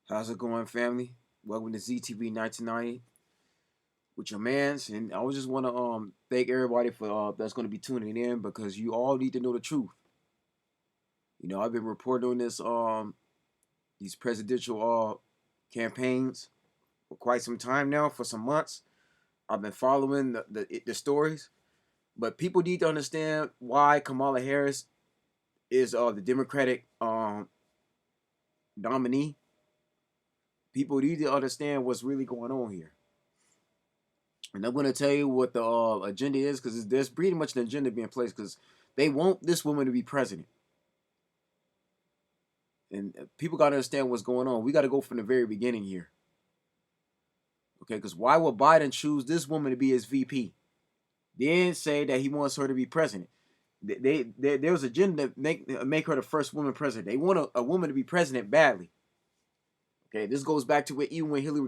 How's it going, family? Welcome to ZTV 1990 with your mans. And I just want to thank everybody for that's going to be tuning in because you all need to know the truth. I've been reporting on this these presidential campaigns for quite some time now, for some months. I've been following the stories, but people need to understand why Kamala Harris is the Democratic nominee. People need to understand what's really going on here. And I'm going to tell you what the agenda is, because there's pretty much an agenda being placed, because they want this woman to be president. And people got to understand what's going on. We got to go from the very beginning here. Okay, because why would Biden choose this woman to be his VP? Then say that he wants her to be president. There's an agenda to make her the first woman president. They want a woman to be president badly. Okay, this goes back to even when Hillary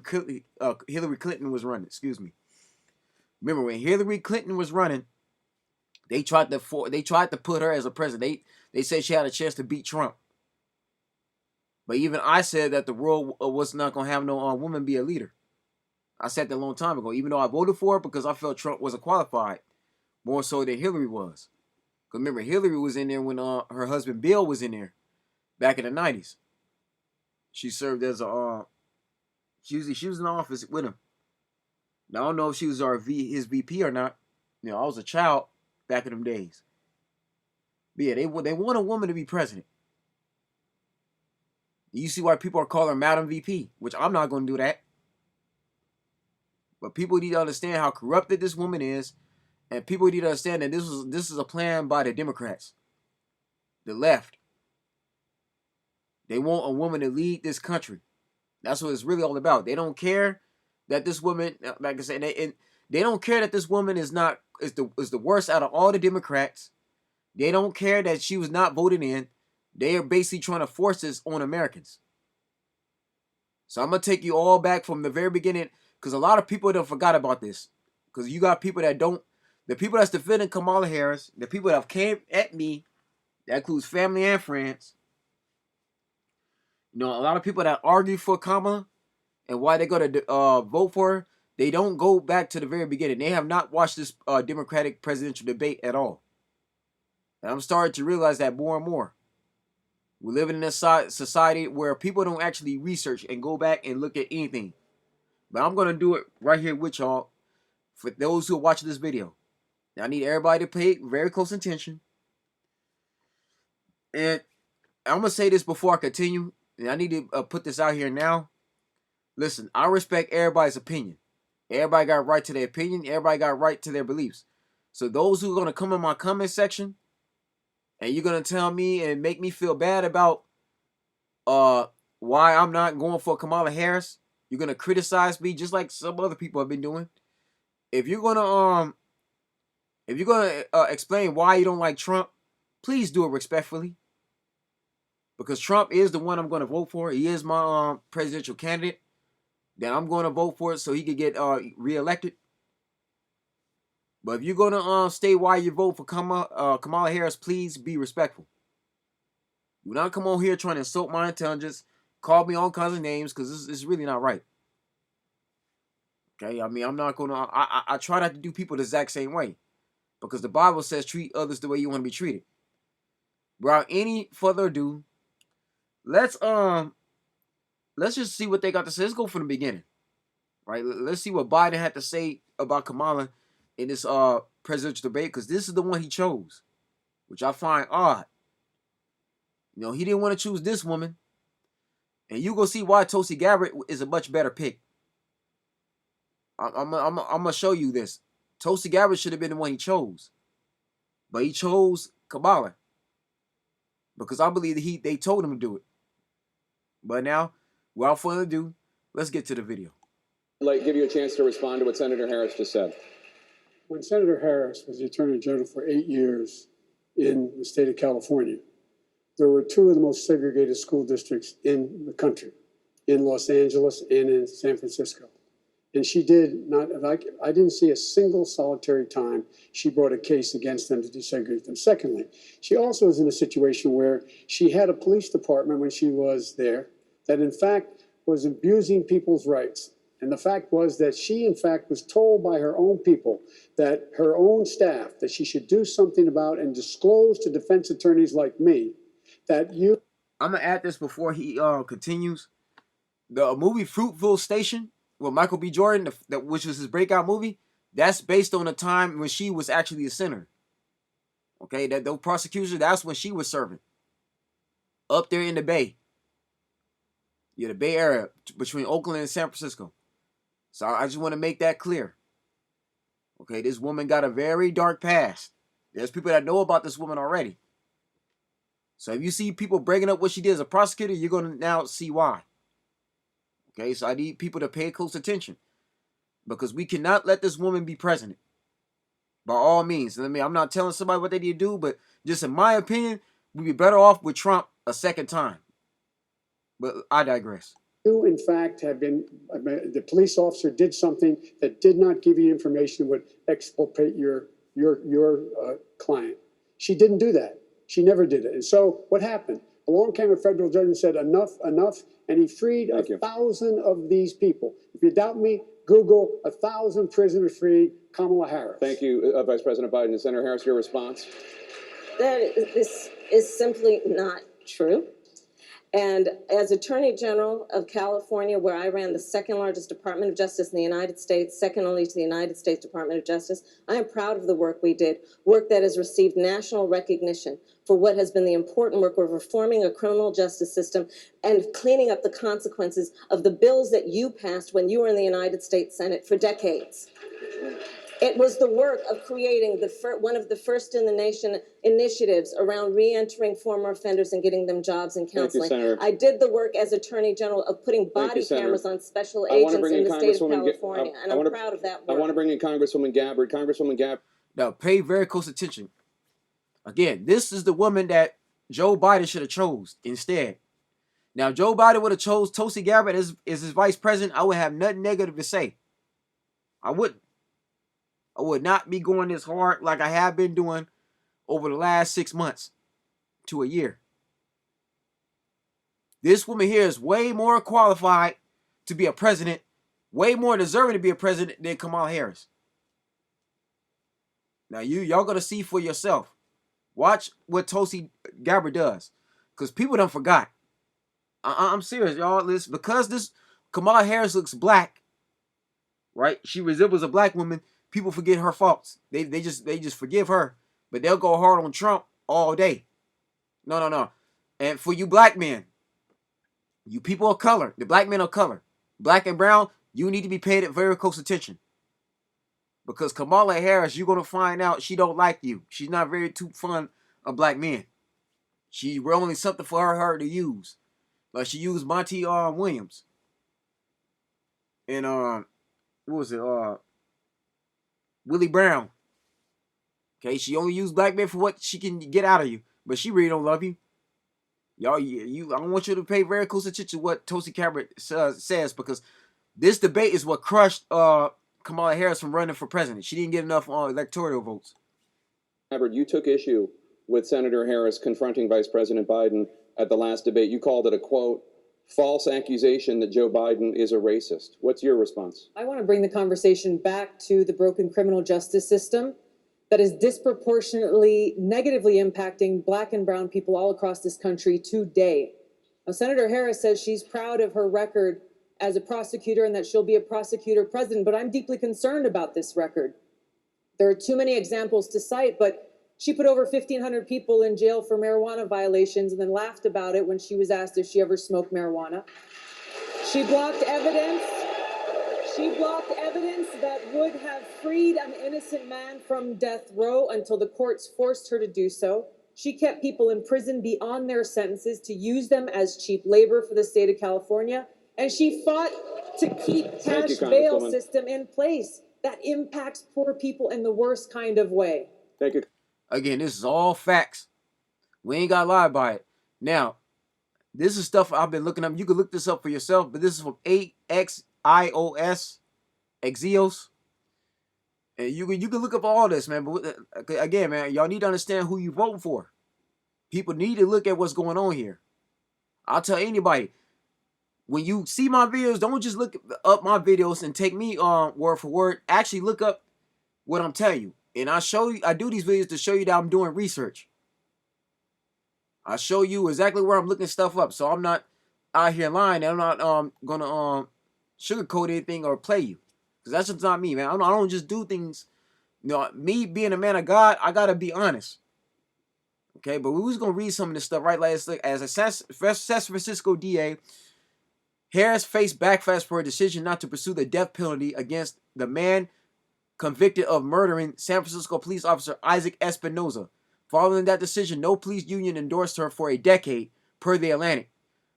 Clinton was running. Excuse me. Remember when Hillary Clinton was running, they tried to put her as a president. They said she had a chance to beat Trump. But even I said that the world was not going to have no woman be a leader. I said that a long time ago, even though I voted for it because I felt Trump wasn't qualified, more so than Hillary was. Because remember, Hillary was in there when her husband Bill was in there back in the 90s. She served as she was in office with him. Now, I don't know if she was his VP or not. I was a child back in them days. But yeah, they want a woman to be president. You see why people are calling her Madam VP, which I'm not going to do that. But people need to understand how corrupted this woman is, and people need to understand that this is a plan by the Democrats, the left. They want a woman to lead this country. That's what it's really all about. They don't care that this woman, like I said, they don't care that this woman is the worst out of all the Democrats. They don't care that she was not voted in. They are basically trying to force this on Americans. So I'm going to take you all back from the very beginning, because a lot of people don't forgot about this. Because you got people that don't, the people that's defending Kamala Harris, the people that have came at me, that includes family and friends. A lot of people that argue for Kamala and why they're going to vote for her, they don't go back to the very beginning. They have not watched this Democratic presidential debate at all. And I'm starting to realize that more and more. We live in a society where people don't actually research and go back and look at anything. But I'm going to do it right here with y'all for those who are watching this video. Now, I need everybody to pay very close attention. And I'm going to say this before I continue. And I need to put this out here now. Listen, I respect everybody's opinion. Everybody got a right to their opinion. Everybody got a right to their beliefs. So those who are going to come in my comment section and you're going to tell me and make me feel bad about why I'm not going for Kamala Harris, you're going to criticize me just like some other people have been doing. If you're going to explain why you don't like Trump, please do it respectfully. Because Trump is the one I'm going to vote for. He is my presidential candidate. Then I'm going to vote for it so he could get reelected. But if you're going to state why you vote for Kamala Harris, please be respectful. Do not come on here trying to insult my intelligence, call me all kinds of names, because this is really not right. Okay, I mean, I'm not going to, I try not to do people the exact same way. Because the Bible says treat others the way you want to be treated. Without any further ado, let's just see what they got to say. Let's go from the beginning. Right? Let's see what Biden had to say about Kamala in this presidential debate, because this is the one he chose, which I find odd. He didn't want to choose this woman, and you go see why Tulsi Gabbard is a much better pick. I'm gonna show you this. Tulsi Gabbard should have been the one he chose, but he chose Kamala because I believe that they told him to do it. But now, without further ado, let's get to the video. Like, give you a chance to respond to what Senator Harris just said. When Senator Harris was the Attorney General for 8 years in the state of California, there were two of the most segregated school districts in the country, in Los Angeles and in San Francisco. And she did not, I didn't see a single solitary time she brought a case against them to desegregate them. Secondly, she also was in a situation where she had a police department when she was there that in fact was abusing people's rights. And the fact was that she, in fact, was told by her own people, that her own staff, that she should do something about and disclose to defense attorneys like me that you. I'm gonna add this before he continues. The movie Fruitville Station with Michael B. Jordan, which was his breakout movie, that's based on a time when she was actually a senator. Okay, that those prosecutors, that's when she was serving up there in the Bay. Yeah, the Bay Area between Oakland and San Francisco. So I just want to make that clear. Okay, this woman got a very dark past. There's people that know about this woman already. So if you see people breaking up what she did as a prosecutor, you're going to now see why. Okay, so I need people to pay close attention. Because we cannot let this woman be president. By all means. I mean, I'm not telling somebody what they need to do, but just in my opinion, we'd be better off with Trump a second time. But I digress. You, in fact, have been, the police officer did something that did not give you information that would exculpate your client. She didn't do that. She never did it. And so what happened? Along came a federal judge and said, enough, and he freed 1,000 of these people. If you doubt me, Google 1,000 prisoners freed, Kamala Harris. Thank you, Vice President Biden. Senator Harris, your response? This is simply not true. And as Attorney General of California, where I ran the second largest Department of Justice in the United States, second only to the United States Department of Justice, I am proud of the work we did, work that has received national recognition for what has been the important work of reforming a criminal justice system and cleaning up the consequences of the bills that you passed when you were in the United States Senate for decades. It was the work of creating one of the first in the nation initiatives around re-entering former offenders and getting them jobs and counseling. Thank you, Senator. I did the work as Attorney General of putting body cameras on special agents in the state of California, and I'm proud of that work. I want to bring in Congresswoman Gabbard. Congresswoman Gabbard. Now, pay very close attention. Again, this is the woman that Joe Biden should have chose instead. Now, if Joe Biden would have chose Tulsi Gabbard as his vice president, I would have nothing negative to say. I wouldn't. I would not be going this hard like I have been doing over the last 6 months to a year. This woman here is way more qualified to be a president, way more deserving to be a president than Kamala Harris. Now, y'all gonna see for yourself. Watch what Tulsi Gabbard does, because people done forgot. I'm serious, y'all. Listen, because this Kamala Harris looks black, right? She resembles a black woman. People forget her faults. They just forgive her, but they'll go hard on Trump all day. No. And for you black men, you people of color, the black men of color, black and brown, you need to be paid very close attention. Because Kamala Harris, you're gonna find out she don't like you. She's not very too fond of black men. She only something for her to use. Like she used Monty Williams. And what was it? Willie Brown. Okay, she only used black men for what she can get out of you, but she really don't love you. Y'all, I want you to pay very close attention to what Tulsi Gabbard says, because this debate is what crushed Kamala Harris from running for president. She didn't get enough electoral votes. Gabbard, you took issue with Senator Harris confronting Vice President Biden at the last debate. You called it a, quote, false accusation that Joe Biden is a racist. What's your response? I want to bring the conversation back to the broken criminal justice system that is disproportionately negatively impacting black and brown people all across this country today. Now, Senator Harris says she's proud of her record as a prosecutor and that she'll be a prosecutor president, but I'm deeply concerned about this record. There are too many examples to cite, but she put over 1,500 people in jail for marijuana violations and then laughed about it when she was asked if she ever smoked marijuana. She blocked evidence. She blocked evidence that would have freed an innocent man from death row until the courts forced her to do so. She kept people in prison beyond their sentences to use them as cheap labor for the state of California. And she fought to keep cash bail system in place that impacts poor people in the worst kind of way. Thank you. Again, this is all facts. We ain't got to lie about it. Now, this is stuff I've been looking up. You can look this up for yourself, but this is from Axios. And you can look up all this, man. But again, man, y'all need to understand who you voting for. People need to look at what's going on here. I'll tell anybody, when you see my videos, don't just look up my videos and take me word for word. Actually look up what I'm telling you. And I do these videos to show you that I'm doing research. I show you exactly where I'm looking stuff up. So I'm not out here lying. I'm not gonna sugarcoat anything or play you. Because that's just not me, man. I don't just do things. You know, me being a man of God, I gotta be honest. Okay, but we was gonna read some of this stuff, right? Like, as a San Francisco DA, Harris faced backlash for a decision not to pursue the death penalty against the man convicted of murdering San Francisco police officer Isaac Espinoza. Following that decision, no police union endorsed her for a decade, per The Atlantic.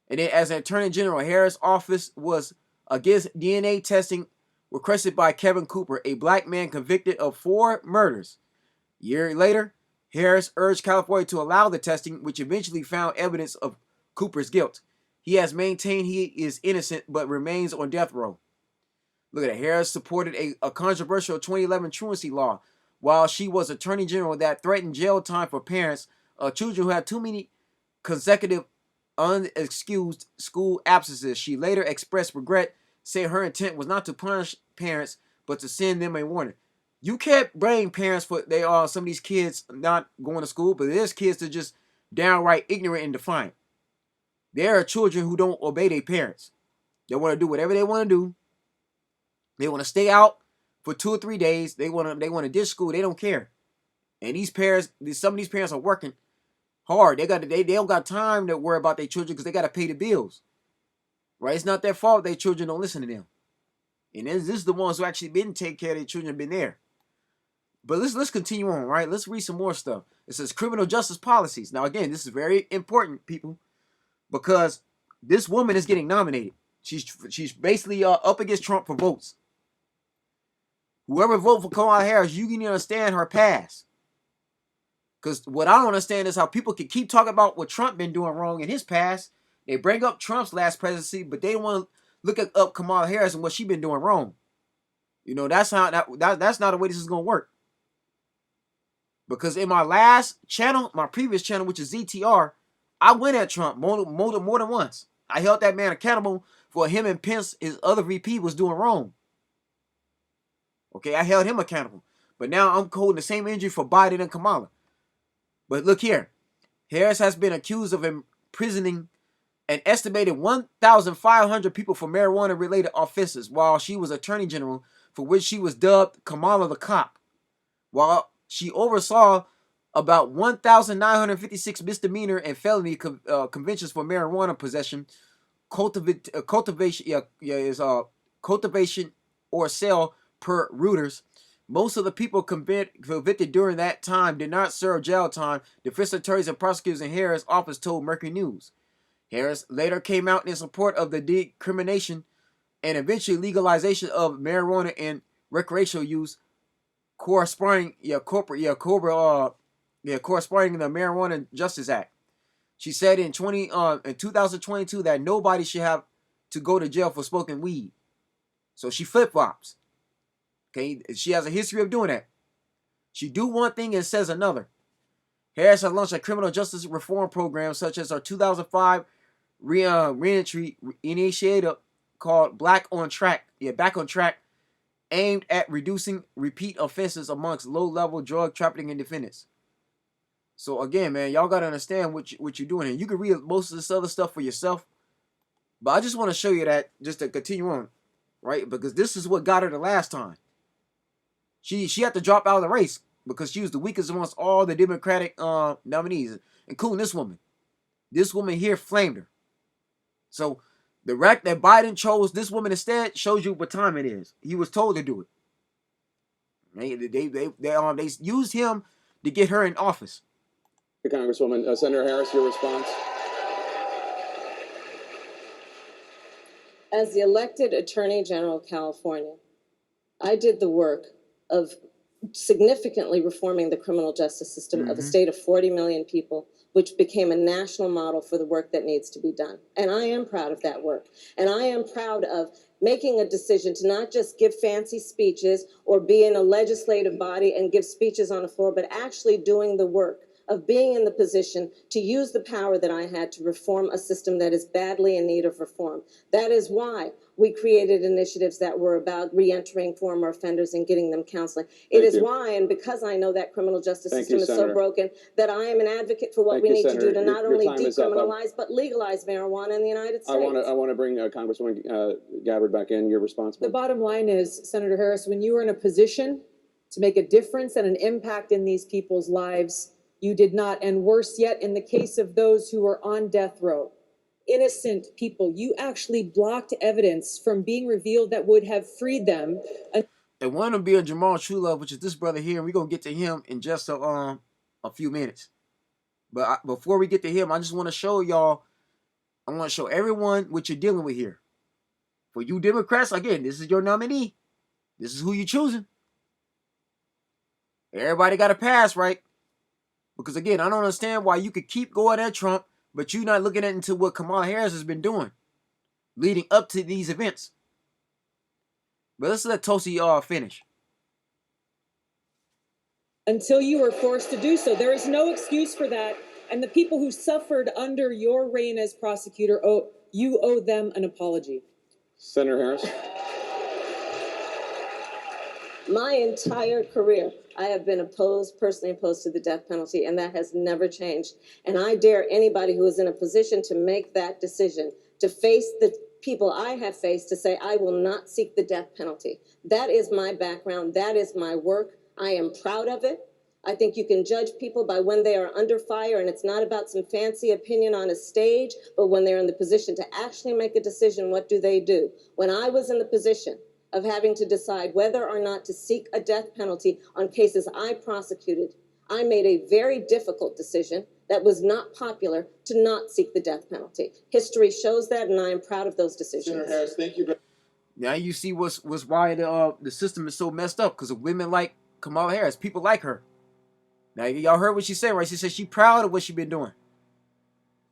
And then, as an Attorney General, Harris' office was against DNA testing requested by Kevin Cooper, a black man convicted of 4 murders. A year later, Harris urged California to allow the testing, which eventually found evidence of Cooper's guilt. He has maintained he is innocent but remains on death row. Look at it. Harris supported a controversial 2011 truancy law while she was Attorney General that threatened jail time for parents of children who had too many consecutive unexcused school absences. She later expressed regret, saying her intent was not to punish parents but to send them a warning. You can't blame parents for some of these kids not going to school, but there's kids that are just downright ignorant and defiant. There are children who don't obey their parents. They want to do whatever they want to do. They want to stay out for 2 or 3 days. They want to ditch school. They don't care. And these parents, some of these parents are working hard. They don't got time to worry about their children because they got to pay the bills. Right? It's not their fault their children don't listen to them. And this is the ones who actually been taking care of their children, been there. But let's continue on, right? Let's read some more stuff. It says criminal justice policies. Now, again, this is very important, people, because this woman is getting nominated. She's basically up against Trump for votes. Whoever vote for Kamala Harris, you can understand her past. Because what I don't understand is how people can keep talking about what Trump been doing wrong in his past. They bring up Trump's last presidency, but they don't want to look up Kamala Harris and what she been doing wrong. You know, that's not the way this is gonna work. Because in my last channel, my previous channel, which is ZTR, I went at Trump more than once. I held that man accountable for him and Pence, his other VP, was doing wrong. Okay, I held him accountable. But now I'm holding the same injury for Biden and Kamala. But look here. Harris has been accused of imprisoning an estimated 1,500 people for marijuana-related offenses while she was Attorney General, for which she was dubbed Kamala the Cop. While she oversaw about 1,956 misdemeanor and felony convictions for marijuana possession, cultivation or sale per Reuters. Most of the people convicted during that time did not serve jail time, defense attorneys and prosecutors in Harris' office told Mercury News. Harris later came out in support of the decrimination and eventually legalization of marijuana and recreational use, corresponding the Marijuana Justice Act. She said in 2022 that nobody should have to go to jail for smoking weed. So she flip-flops. Okay, she has a history of doing that. She do one thing and says another. Harris has launched a criminal justice reform program such as her 2005 reentry initiative called Back on Track, aimed at reducing repeat offenses amongst low-level drug trafficking and defendants. So again, man, y'all gotta understand what you're doing, and you can read most of this other stuff for yourself. But I just want to show you that just to continue on, right? Because this is what got her the last time. She had to drop out of the race because she was the weakest amongst all the Democratic nominees, including this woman. This woman here flamed her. So the fact that Biden chose this woman instead shows you what time it is. He was told to do it. They used him to get her in office. Congresswoman, Senator Harris, your response. As the elected Attorney General of California, I did the work of significantly reforming the criminal justice system of a state of 40 million people, which became a national model for the work that needs to be done. And I am proud of that work. And I am proud of making a decision to not just give fancy speeches or be in a legislative body and give speeches on the floor, but actually doing the work of being in the position to use the power that I had to reform a system that is badly in need of reform. That is why we created initiatives that were about reentering former offenders and getting them counseling. It is why, and because I know that criminal justice system is so broken, that I am an advocate for what we need to do to not only decriminalize but legalize marijuana in the United States. I want to bring Congresswoman Gabbard back in. You're responsible. The bottom line is, Senator Harris, when you were in a position to make a difference and an impact in these people's lives, you did not. And worse yet, in the case of those who were on death row, innocent people, you actually blocked evidence from being revealed that would have freed them. And one of them being Jamal Truelove, which is this brother here, and we're going to get to him in just a few minutes. But before we get to him, I just want to show y'all, I want to show everyone what you're dealing with here. For you Democrats, again, this is your nominee. This is who you're choosing. Everybody got a pass, right? Because again, I don't understand why you could keep going at Trump, but you're not looking into what Kamala Harris has been doing leading up to these events. But let's let Tosi finish. Until you were forced to do so. There is no excuse for that. And the people who suffered under your reign as prosecutor, you owe them an apology. Senator Harris. My entire career, I have been personally opposed to the death penalty, and that has never changed. And I dare anybody who is in a position to make that decision, to face the people I have faced, to say, I will not seek the death penalty. That is my background. That is my work. I am proud of it. I think you can judge people by when they are under fire, and it's not about some fancy opinion on a stage, but when they're in the position to actually make a decision, what do they do? When I was in the position of having to decide whether or not to seek a death penalty on cases I prosecuted, I made a very difficult decision that was not popular to not seek the death penalty. History shows that, and I am proud of those decisions. Senator Harris, thank you. Now you see what's why the system is so messed up, because of women like Kamala Harris, people like her. Now y'all heard what she said, right? She said she's proud of what she's been doing.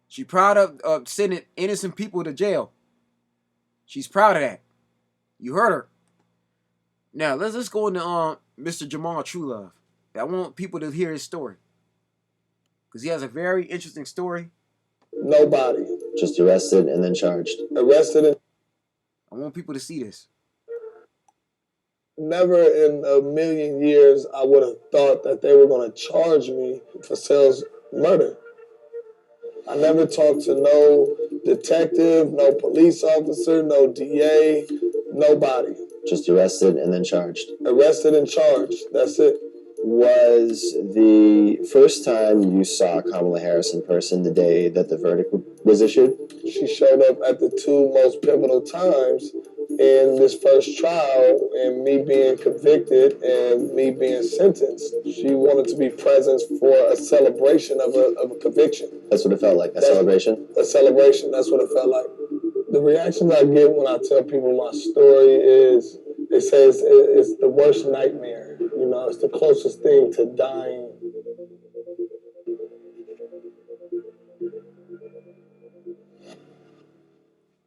She's proud of sending innocent people to jail. She's proud of that. You heard her. Now let's go into Mr. Jamal Truelove. I want people to hear his story, because he has a very interesting story. Nobody. Just arrested and then charged. Arrested and... I want people to see this. Never in a million years I would have thought that they were going to charge me for Sales murder. I never talked to no detective, no police officer, no DA, nobody. Just arrested and then charged. Arrested and charged. That's it. Was the first time you saw Kamala Harris in person the day that the verdict was issued? She showed up at the two most pivotal times in this first trial, and me being convicted and me being sentenced. She wanted to be present for a celebration of a conviction. That's what it felt like, a celebration? A celebration, that's what it felt like. The reactions I get when I tell people my story is, they say it's the worst nightmare. You know, it's the closest thing to dying.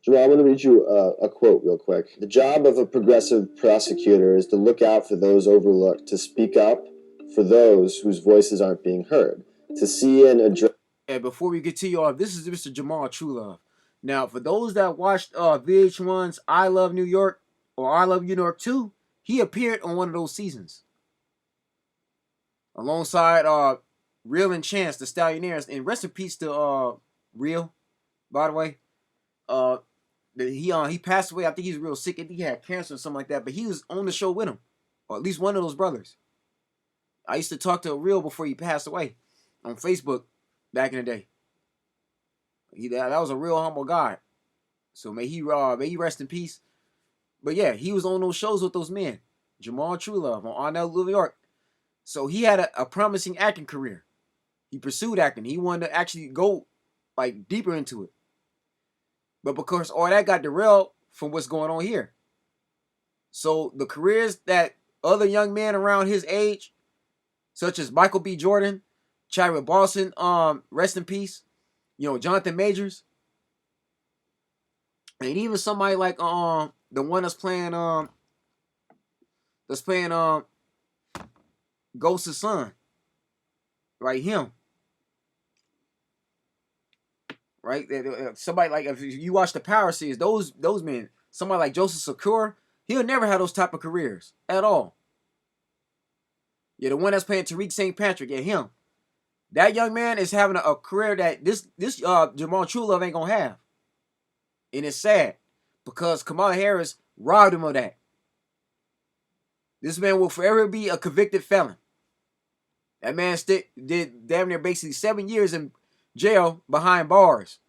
Jamal, I want to read you a quote real quick. The job of a progressive prosecutor is to look out for those overlooked, to speak up for those whose voices aren't being heard, to see and address... And before we get to y'all, this is Mr. Jamal Truelove. Now, for those that watched VH1's I Love New York or I Love New York 2, he appeared on one of those seasons. Alongside Real and Chance, the Stallionaires. And rest in peace to Real, by the way. He passed away. I think he's real sick. I think he had cancer or something like that. But he was on the show with him. Or at least one of those brothers. I used to talk to Real before he passed away on Facebook back in the day. That was a real humble guy. So may he rest in peace. But yeah, he was on those shows with those men. Jamal Truelove on I Love New York. So he had a promising acting career. He pursued acting. He wanted to actually go like deeper into it. But because all that got derailed from what's going on here. So the careers that other young men around his age, such as Michael B. Jordan, Chadwick Boseman, rest in peace, Jonathan Majors, and even somebody like the one that's playing Ghost's son, right? Him. right? Somebody like, if you watch the Power series, those men, somebody like Joseph Secure, he'll never have those type of careers at all. Yeah, the one that's playing Tariq St. Patrick, yeah, him. That young man is having a career that this Jamal Truelove ain't gonna have. And it's sad because Kamala Harris robbed him of that. This man will forever be a convicted felon. That man did damn near basically 7 years in jail behind bars.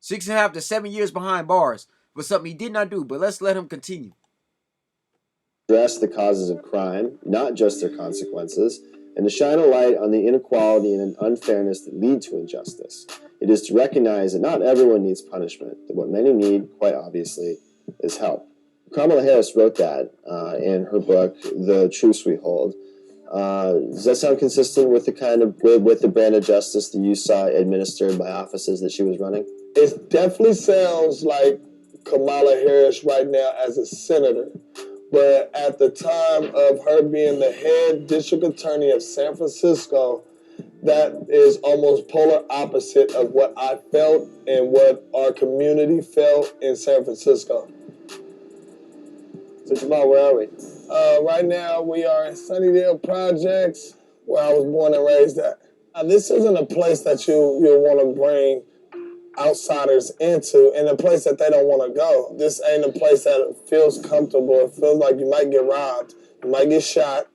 6.5 to 7 years behind bars for something he did not do. But let's let him continue. Address the causes of crime, not just their consequences, and to shine a light on the inequality and unfairness that lead to injustice. It is to recognize that not everyone needs punishment, that what many need, quite obviously, is help. Kamala Harris wrote that in her book, The Truths We Hold. Does that sound consistent with the kind of with the brand of justice that you saw administered by offices that she was running? It definitely sounds like Kamala Harris right now as a senator. But at the time of her being the head district attorney of San Francisco, that is almost polar opposite of what I felt and what our community felt in San Francisco. So Jamal, where are we? Right now we are in Sunnydale Projects, where I was born and raised at. This isn't a place that you'll want to bring outsiders into, and a place that they don't want to go. This ain't a place that feels comfortable. It feels like you might get robbed, you might get shot.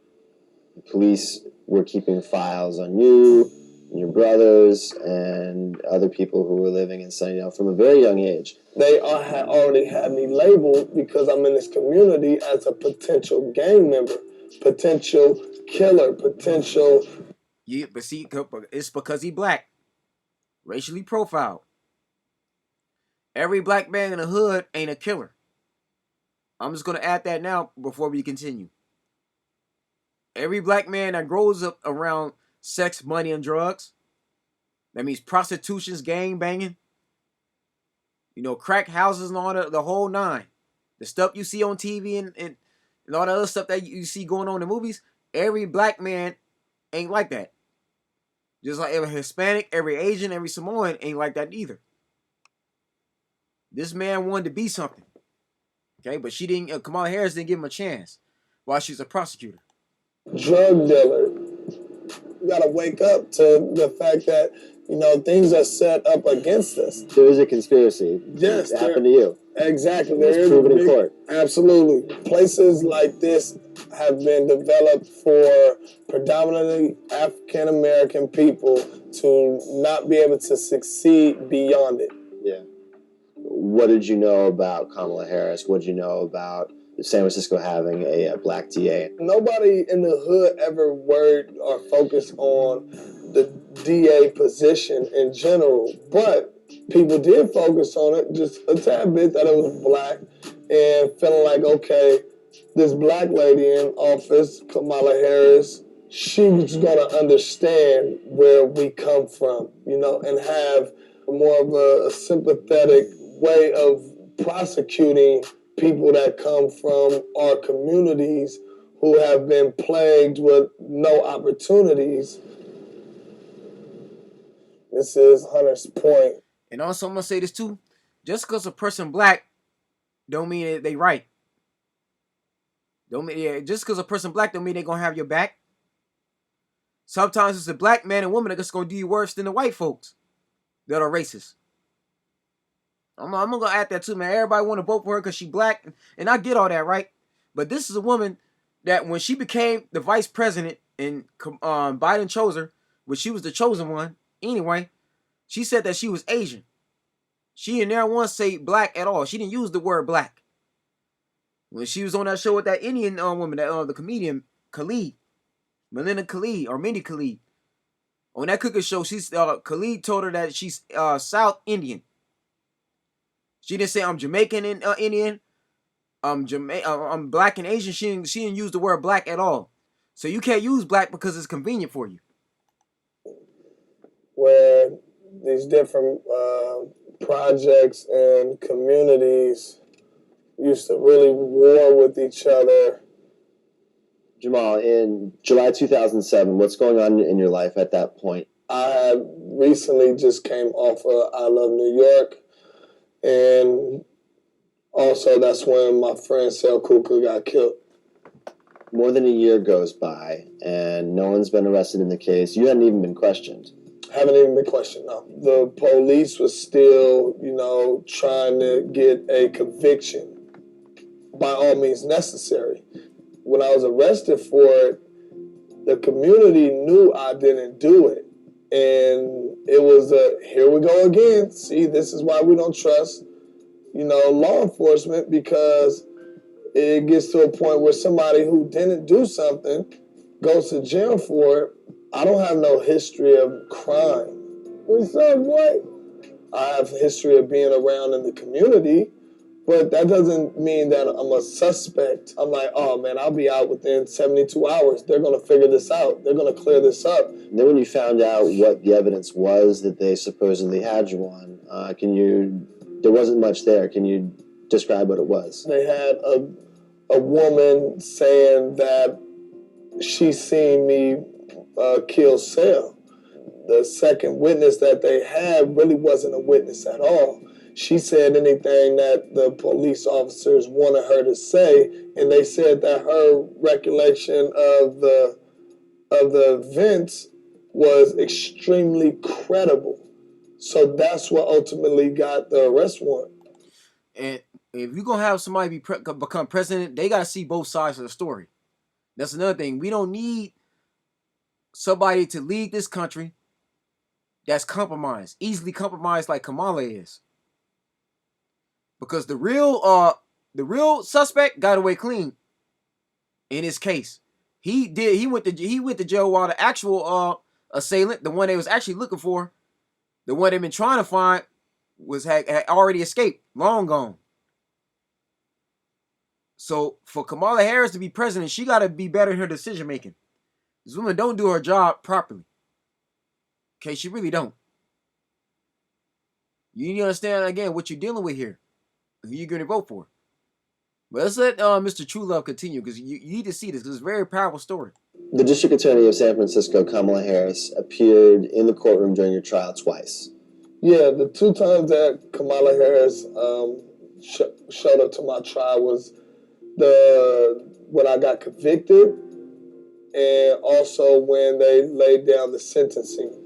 Police were keeping files on you, and your brothers, and other people who were living in Sunnydale from a very young age. They already had me labeled because I'm in this community as a potential gang member, potential killer, potential. Yeah, but see, it's because he black, racially profiled. Every black man in the hood ain't a killer. I'm just going to add that now before we continue. Every black man that grows up around sex, money, and drugs, that means prostitutions, gang banging, crack houses and all the whole nine. The stuff you see on TV and all the other stuff that you see going on in movies, every black man ain't like that. Just like every Hispanic, every Asian, every Samoan ain't like that either. This man wanted to be something. Okay, but she didn't. Kamala Harris didn't give him a chance while she's a prosecutor. Drug dealer. You gotta wake up to the fact that, things are set up against us. There is a conspiracy. Yes. It happened to you. Exactly. It was proven in court. Absolutely. Places like this have been developed for predominantly African American people to not be able to succeed beyond it. Yeah. What did you know about Kamala Harris? What did you know about San Francisco having a black DA? Nobody in the hood ever worried or focused on the DA position in general, but people did focus on it just a tad bit, that it was black, and feeling like, okay, this black lady in office, Kamala Harris, she was going to understand where we come from, and have more of a sympathetic way of prosecuting people that come from our communities who have been plagued with no opportunities. This is Hunter's point. And also, I'm gonna say this too: just because a person black, don't mean they right. Just because a person black don't mean they gonna have your back. Sometimes it's a black man and woman that's gonna do you worse than the white folks that are racist. I'm gonna add that too, man. Everybody want to vote for her because she black, and I get all that, right? But this is a woman that when she became the vice president and Biden chose her, which she was the chosen one anyway, she said that she was Asian. She didn't never once say black at all. She didn't use the word black. When she was on that show with that Indian woman, that the comedian Khalid, Melinda Khalid or Mindy Khalid, on that cooking show, Khalid told her that she's South Indian. She didn't say I'm Jamaican and Indian. I'm black and Asian. She didn't use the word black at all. So you can't use black because it's convenient for you. Where these different projects and communities used to really war with each other. Jamal, in July 2007, what's going on in your life at that point? I had recently just came off of I Love New York, and also that's when my friend Sel Kuka got killed. More than a year goes by, and no one's been arrested in the case. You hadn't even been questioned. Haven't even been questioned, no. The police was still, trying to get a conviction by all means necessary. When I was arrested for it, the community knew I didn't do it. And it was here we go again. See, this is why we don't trust, law enforcement, because it gets to a point where somebody who didn't do something goes to jail for it. I don't have no history of crime. What's up, boy? I have a history of being around in the community, but that doesn't mean that I'm a suspect. I'm like, oh man, I'll be out within 72 hours. They're going to figure this out. They're going to clear this up. And then when you found out what the evidence was that they supposedly had you on, there wasn't much there. Can you describe what it was? They had a woman saying that she seen me kill Sel. The second witness that they had really wasn't a witness at all. She said anything that the police officers wanted her to say, and they said that her recollection of the events was extremely credible. So that's what ultimately got the arrest warrant. And if you're going to have somebody become president, they got to see both sides of the story. That's another thing. We don't need somebody to lead this country that's compromised, easily compromised like Kamala is. Because the real suspect got away clean in his case. He went to jail while the actual assailant, the one they was actually looking for, the one they've been trying to find, had already escaped, long gone. So for Kamala Harris to be president, she got to be better in her decision making. This woman don't do her job properly. Okay, she really don't. You need to understand again what you're dealing with here. Who you're going to vote for. But let's let Mr. True Love continue, because you need to see this, because it's a very powerful story. The District Attorney of San Francisco, Kamala Harris, appeared in the courtroom during your trial twice. Yeah, the two times that Kamala Harris showed up to my trial was when I got convicted, and also when they laid down the sentencing.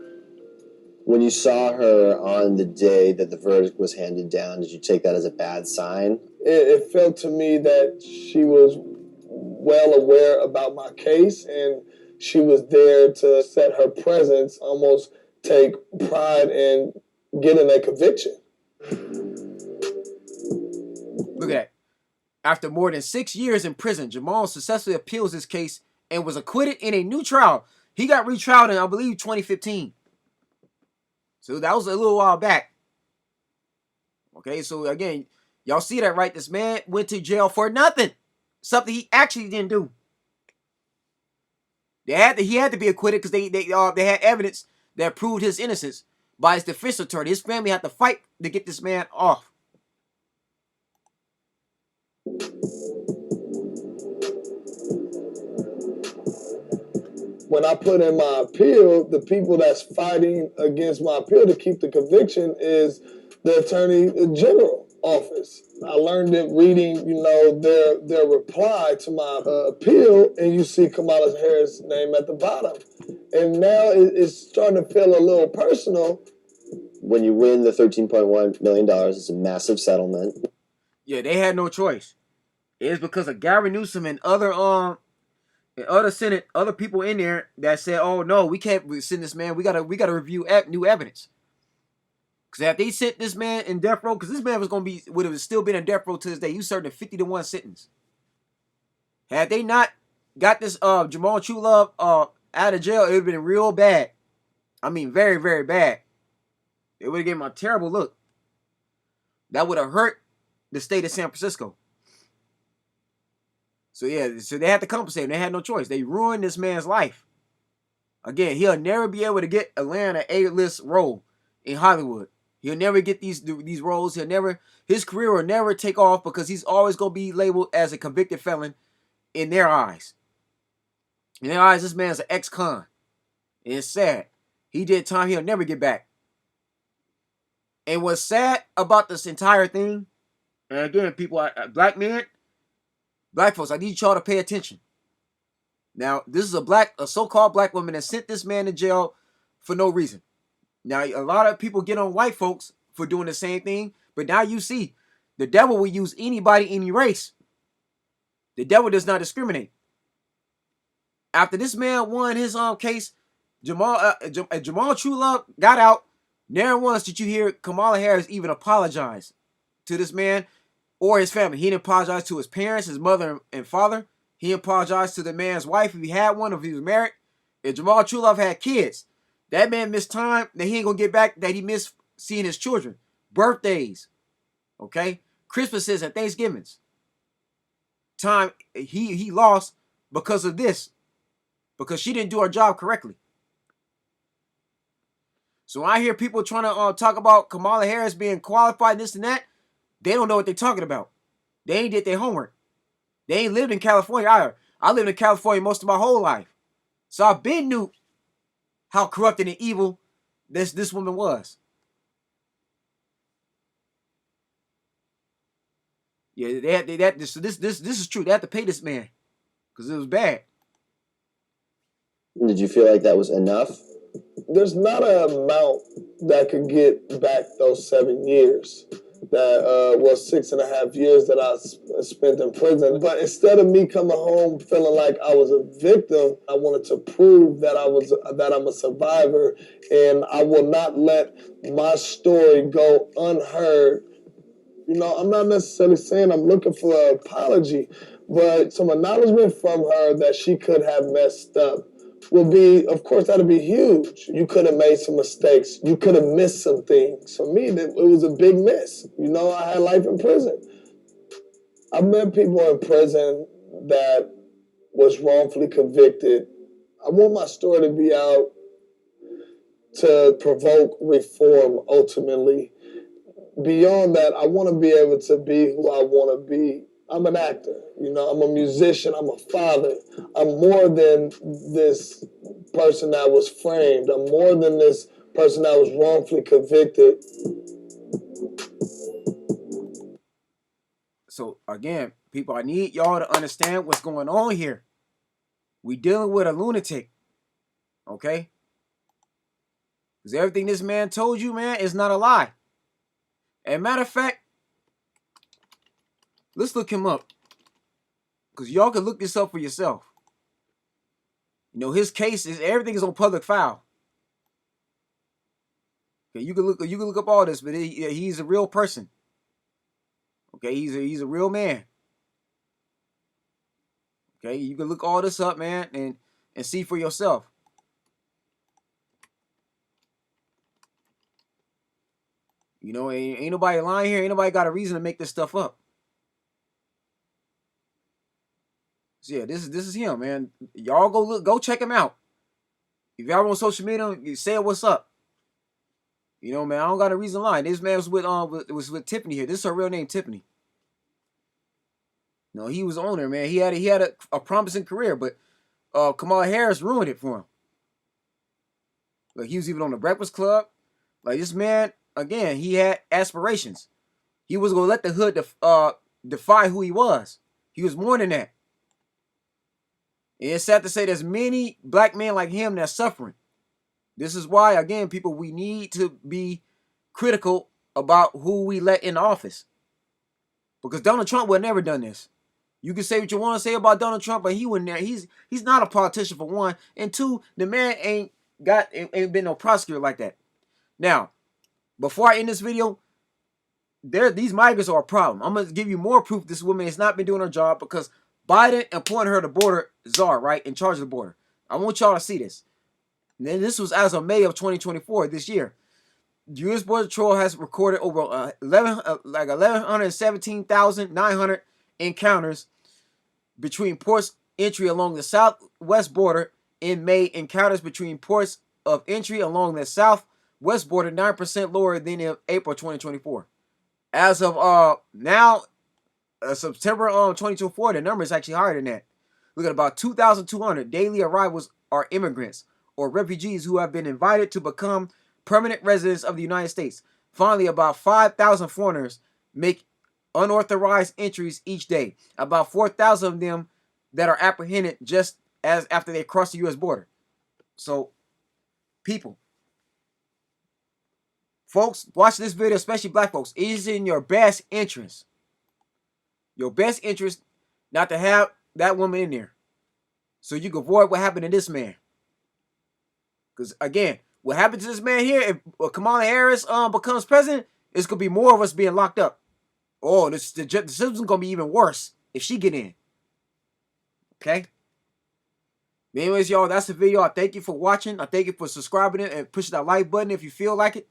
When you saw her on the day that the verdict was handed down, did you take that as a bad sign? It felt to me that she was well aware about my case, and she was there to set her presence, almost take pride in getting a conviction. Look at that. After more than 6 years in prison, Jamal successfully appeals his case and was acquitted in a new trial. He got retrialed in, I believe, 2015. So that was a little while back. Okay, so again, y'all see that, right? This man went to jail for nothing. Something he actually didn't do. He had to be acquitted because they had evidence that proved his innocence by his defense attorney. His family had to fight to get this man off. When I put in my appeal, the people that's fighting against my appeal to keep the conviction is the Attorney General office. I learned it reading, their reply to my appeal, and you see Kamala Harris' name at the bottom. And now it's starting to feel a little personal. When you win the $13.1 million, it's a massive settlement. Yeah, they had no choice. It's because of Gary Newsom and other Senate, other people in there that said, "Oh no, we can't send this man. We gotta review new evidence." Because if they sent this man in death row, because this man would have still been in death row to this day. He served a 50-1 sentence. Had they not got this Jamal True Love out of jail, it would have been real bad. I mean, very, very bad. It would have given him a terrible look. That would have hurt the state of San Francisco. So yeah, so they had to compensate him. They had no choice. They ruined this man's life. Again, he'll never be able to get an A-list role in Hollywood. He'll never get these roles. His career will never take off because he's always going to be labeled as a convicted felon in their eyes. In their eyes, this man's an ex-con. And it's sad. He did time he'll never get back. And what's sad about this entire thing, and again, people, black men, black folks, I need y'all to pay attention. Now, this is a so-called black woman that sent this man to jail for no reason. Now, a lot of people get on white folks for doing the same thing, but now you see, the devil will use anybody, any race. The devil does not discriminate. After this man won his case, Jamal Truelove got out. Never once did you hear Kamala Harris even apologize to this man or his family. He didn't apologize to his parents, his mother and father. He apologized to the man's wife if he had one, if he was married. If Jamal Truelove had kids, that man missed time that he ain't gonna get back, that he missed seeing his children. Birthdays, okay? Christmases and Thanksgivings. Time he lost because of this. Because she didn't do her job correctly. So when I hear people trying to talk about Kamala Harris being qualified, this and that, they don't know what they're talking about. They ain't did their homework. They ain't lived in California either. I lived in California most of my whole life. So I've been knew how corrupted and evil this woman was. Yeah, this is true. They had to pay this man because it was bad. Did you feel like that was enough? There's not an amount that could get back those 7 years. That was 6.5 years that I spent in prison. But instead of me coming home feeling like I was a victim, I wanted to prove that I'm a survivor, and I will not let my story go unheard. You know, I'm not necessarily saying I'm looking for an apology, but some acknowledgement from her that she could have messed up will be, of course, that'll be huge. You could have made some mistakes. You could have missed some things. For me, it was a big miss. You know, I had life in prison. I've met people in prison that was wrongfully convicted. I want my story to be out to provoke reform ultimately. Beyond that, I want to be able to be who I want to be. I'm an actor, you know, I'm a musician, I'm a father. I'm more than this person that was framed. I'm more than this person that was wrongfully convicted. So again, people, I need y'all to understand what's going on here. We dealing with a lunatic, okay? Because everything this man told you, man, is not a lie. And matter of fact, let's look him up. Because y'all can look this up for yourself. You know, his case is, everything is on public file. Okay, you can look up all this, but he's a real person. Okay, he's a real man. Okay, you can look all this up, man, and see for yourself. You know, ain't nobody lying here. Ain't nobody got a reason to make this stuff up. So yeah, this is him, man. Y'all go check him out. If y'all on social media, you say what's up. You know, man, I don't got a reason to lie. This man was with Tiffany here. This is her real name, Tiffany. No, he was on there, man. He had a promising career, but Kamala Harris ruined it for him. Like, he was even on the Breakfast Club. Like, this man, again, he had aspirations. He was gonna let the hood defy who he was. He was more than that. And it's sad to say there's many black men like him that's suffering. This is why, again, people, we need to be critical about who we let in office. Because Donald Trump would have never done this. You can say what you want to say about Donald Trump, but he wouldn't. He's not a politician, for one. And two, the man ain't been no prosecutor like that. Now, before I end this video, these migrants are a problem. I'm gonna give you more proof this woman has not been doing her job, because Biden appointed her the border czar, right, in charge of the border. I want y'all to see this. And then this was as of May of 2024, this year. The U.S. Border Patrol has recorded over 1117,900 encounters between ports entry along the southwest border in May. Encounters between ports of entry along the southwest border 9% lower than in April 2024. As of now, September 2024, the number is actually higher than that. Look at about 2,200 daily arrivals are immigrants, or refugees who have been invited to become permanent residents of the United States. Finally, about 5,000 foreigners make unauthorized entries each day. About 4,000 of them that are apprehended just as after they cross the U.S. border. So, people, folks, watch this video, especially black folks. It is in your best interest. Your best interest not to have that woman in there. So you can avoid what happened to this man. Because, again, what happened to this man here, if Kamala Harris becomes president, it's going to be more of us being locked up. Oh, the system's going to be even worse if she get in. Okay? But anyways, y'all, that's the video. I thank you for watching. I thank you for subscribing and pushing that like button if you feel like it.